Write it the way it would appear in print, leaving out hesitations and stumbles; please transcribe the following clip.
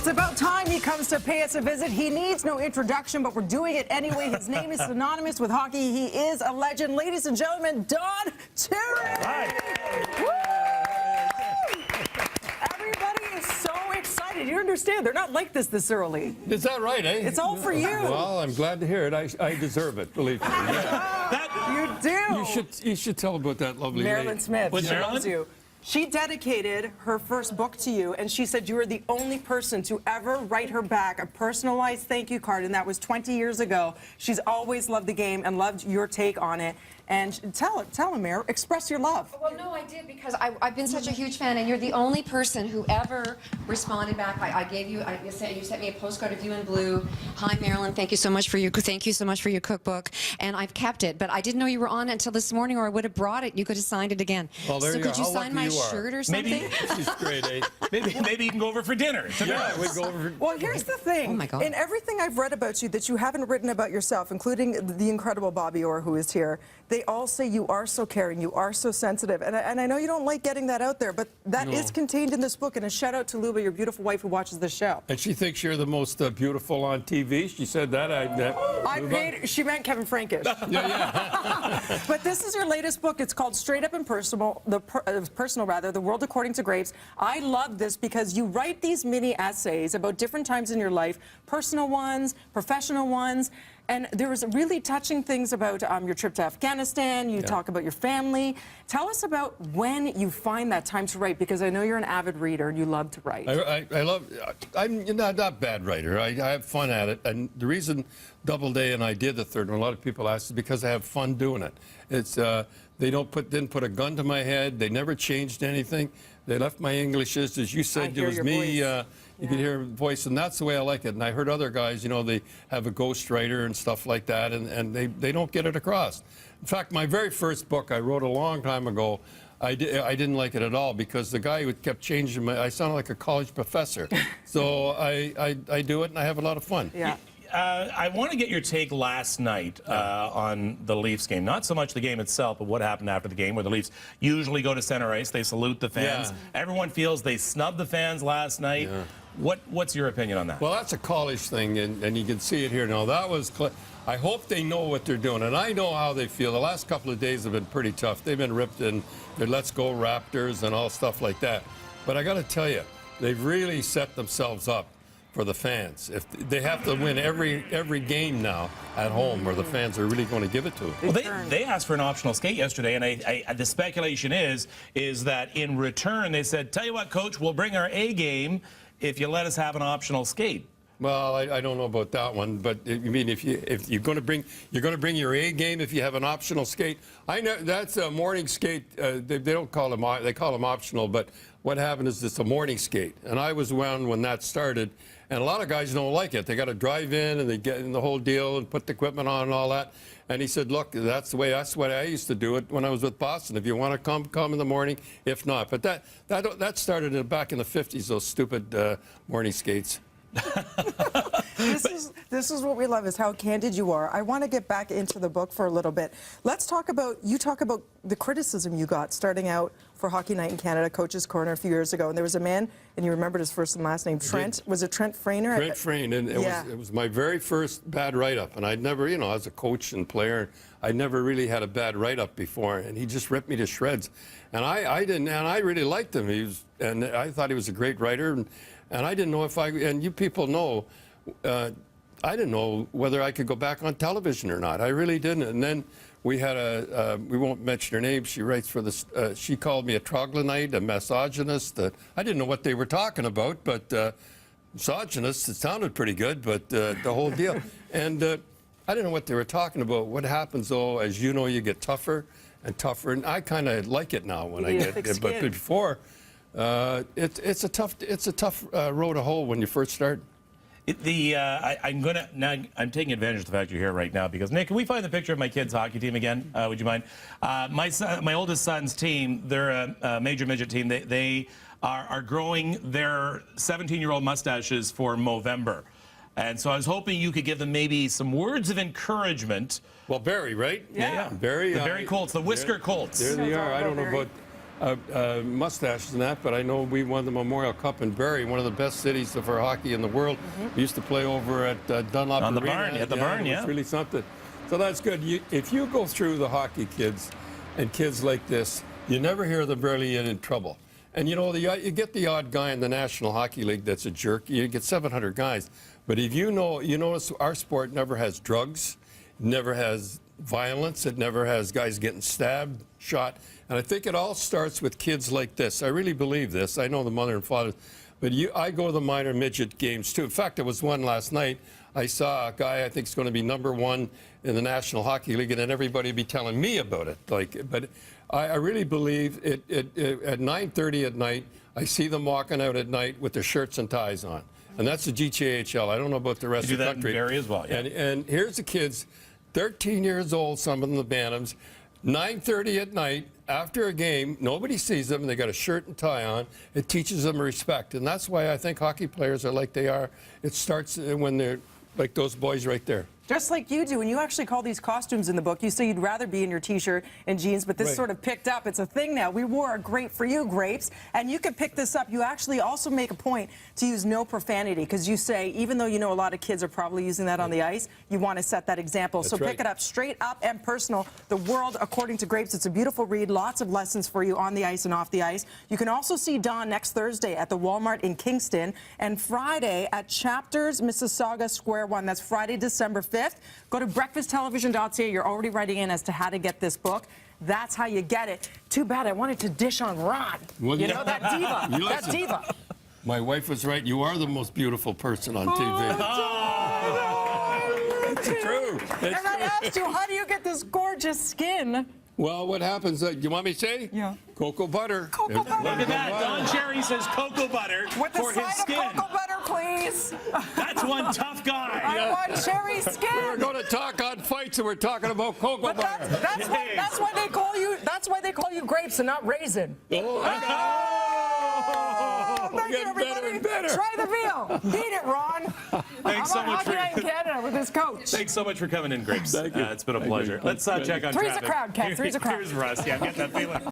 about time he comes to pay us a visit. He needs no introduction, but we're doing it anyway. His name is synonymous with hockey. He is a legend. Ladies and gentlemen, Don Cherry. Everybody is so excited. You understand, they're not like this early. Is that right, eh? It's all for you. Well, I'm glad to hear it. I deserve it, believe me. You do. You should tell about that lovely Marilyn lady. Smith. With She Marilyn? loves you. She dedicated her first book to you, and she said you were the only person to ever write her back a personalized thank you card, and that was 20 years ago. She's always loved the game and loved your take on it. And tell him, Mayor, express your love. Well, no, I did, because I've been such a huge fan, and you're the only person who ever responded back. I gave you, you sent me a postcard of you in blue. Hi, Marilyn, thank you so much for your cookbook, and I've kept it. But I didn't know you were on it until this morning, or I would have brought it. You could have signed it again. Well, there so you could go. you How sign lucky my you are. shirt or something? Maybe, She's great, eh? maybe you can go over for dinner. Yeah, we go over. Well, here's the thing. Oh, my God. In everything I've read about you that you haven't written about yourself, including the incredible Bobby Orr, who is here, they all say you are so caring, you are so sensitive. And I know you don't like getting that out there, but that is contained in this book. And a shout out to Luba, your beautiful wife who watches the show. And she thinks you're the most beautiful on TV. She said that. She meant Kevin Frankish. Yeah. But this is your latest book. It's called Straight Up and Personal, The World According to Grapes. I love this because you write these mini essays about different times in your life, personal ones, professional ones. And there was really touching things about your trip to Afghanistan. You talk about your family. Tell us about when you find that time to write, because I know you're an avid reader and you love to write. I'm not a bad writer. I have fun at it. And the reason Doubleday and I did the third, and a lot of people ask, is because I have fun doing it. It's they didn't put a gun to my head. They never changed anything. They left my English as you said. It was me. You could hear the voice, and that's the way I like it. And I heard other guys, you know, they have a ghostwriter and stuff like that, and they don't get it across. In fact, my very first book I wrote a long time ago, I didn't like it at all because the guy who kept changing I sounded like a college professor. So I do it, and I have a lot of fun. Yeah. I want to get your take last night on the Leafs game. Not so much the game itself, but what happened after the game, where the Leafs usually go to center ice. They salute the fans. Yeah. Everyone feels they snubbed the fans last night. Yeah. What's your opinion on that? Well, that's a college thing, and you can see it here now. That was. I hope they know what they're doing, and I know how they feel. The last couple of days have been pretty tough. They've been ripped in their "Let's Go Raptors" and all stuff like that. But I got to tell you, they've really set themselves up for the fans. If they have to win every game now at home, where the fans are really going to give it to them. Well, they asked for an optional skate yesterday, and the speculation is that in return they said, "Tell you what, Coach, we'll bring our A game if you let us have an optional skate." Well, I don't know about that one, but I mean, if you're going to bring your A game if you have an optional skate. I know that's a morning skate. They don't call them, they call them optional, but what happened is it's a morning skate, and I was around when that started, and a lot of guys don't like it. They got to drive in and they get in the whole deal and put the equipment on and all that. And he said, "Look, that's what I used to do it when I was with Boston. If you want to come in the morning. If not, but that started back in the '50s. Those stupid morning skates." This is what we love, is how candid you are. I want to get back into the book for a little bit. Let's talk about, you talk about the criticism you got starting out for Hockey Night in Canada, Coach's Corner a few years ago. And there was a man, and you remembered his first and last name, Trent. Was it Trent Frainer? Trent Frainer, and it was my very first bad write-up. And I'd never, you know, as a coach and player, I never really had a bad write-up before. And he just ripped me to shreds. And I didn't, and I really liked him. And I thought he was a great writer. And I didn't know and you people know, I didn't know whether I could go back on television or not. I really didn't. And then we had we won't mention her name. She writes for this. She called me a troglodyte, a misogynist. I didn't know what they were talking about, but misogynist, it sounded pretty good, but the whole deal. And I didn't know what they were talking about. What happens, though, as you know, you get tougher and tougher. And I kind of like it now when I get it. But before, it's a tough road to hoe when you first start. I'm taking advantage of the fact you're here right now because, Nick, can we find the picture of my kids' hockey team again? Would you mind? My oldest son's team, they're a major midget team. They are growing their 17-year-old mustaches for Movember. And so I was hoping you could give them maybe some words of encouragement. Well, Barry, right? Yeah. Barry. The Barry Colts, the Whisker Colts. There they are. I don't know about. mustaches and that, but I know we won the Memorial Cup in Barrie, one of the best cities for hockey in the world. We used to play over at Dunlop On the Arena. barn, at the barn, It was really something. So that's good. If you go through the hockey kids and kids like this, you never hear them barely in trouble. And you know, you get the odd guy in the National Hockey League that's a jerk. You get 700 guys. But if you notice our sport never has drugs, never has violence, it never has guys getting stabbed, shot. And I think it all starts with kids like this. I really believe this. I know the mother and father. But I go to the minor midget games too. In fact, there was one last night. I saw a guy I think is going to be #1 in the National Hockey League, and then everybody be telling me about it. But I really believe it at 9:30 at night. I see them walking out at night with their shirts and ties on, and that's the GTHL. I don't know about the rest You of do the that in country. Barrie as well, yeah. And here's the kids, 13 years old. Some of them, the Bantams. 9:30 at night, after a game, nobody sees them, and they got a shirt and tie on. It teaches them respect, and that's why I think hockey players are like they are. It starts when they're like those boys right there. Just like you do, and you actually call these costumes in the book. You say you'd rather be in your T-shirt and jeans, but this Right. sort of picked up. It's a thing now. We wore a Grape for You, Grapes, and you can pick this up. You actually also make a point to use no profanity, because you say, even though you know a lot of kids are probably using that on the ice, you want to set that example. That's so pick right. it up, Straight Up and Personal, The World According to Grapes. It's a beautiful read, lots of lessons for you on the ice and off the ice. You can also see Don next Thursday at the Walmart in Kingston, and Friday at Chapters Mississauga Square 1. That's Friday, December 5th. Go to breakfasttelevision.ca. You're already writing in as to how to get this book. That's how you get it. Too bad I wanted to dish on Ron. Well, you yeah. know, that diva. You That listen. diva. My wife was right. You are the most beautiful person on TV. It's true. It's And I true. asked you, how do you get this gorgeous skin? Well, what happens? You want me to say? Yeah. Cocoa butter. Cocoa butter. Look at that. Don Cherry says cocoa butter With the for his side skin. of cocoa butter, please. That's one tough guy. I want cherry We're skin. going to talk on fights, and we're talking about cocoa But butter. that's why they call you. That's why they call you Grapes and not Raisin. Oh, Thank you, getting better everybody. and better. Try the veal. Eat it, Ron. Thanks so I'm on much Hockey for Night in Canada with his coach. Thanks so much for coming in, Grapes. Thank you. It's been a Thank you. pleasure. Let's check on Three's a traffic. crowd, Ken. Three's a crowd. Here's Russ. Yeah, I'm getting that feeling.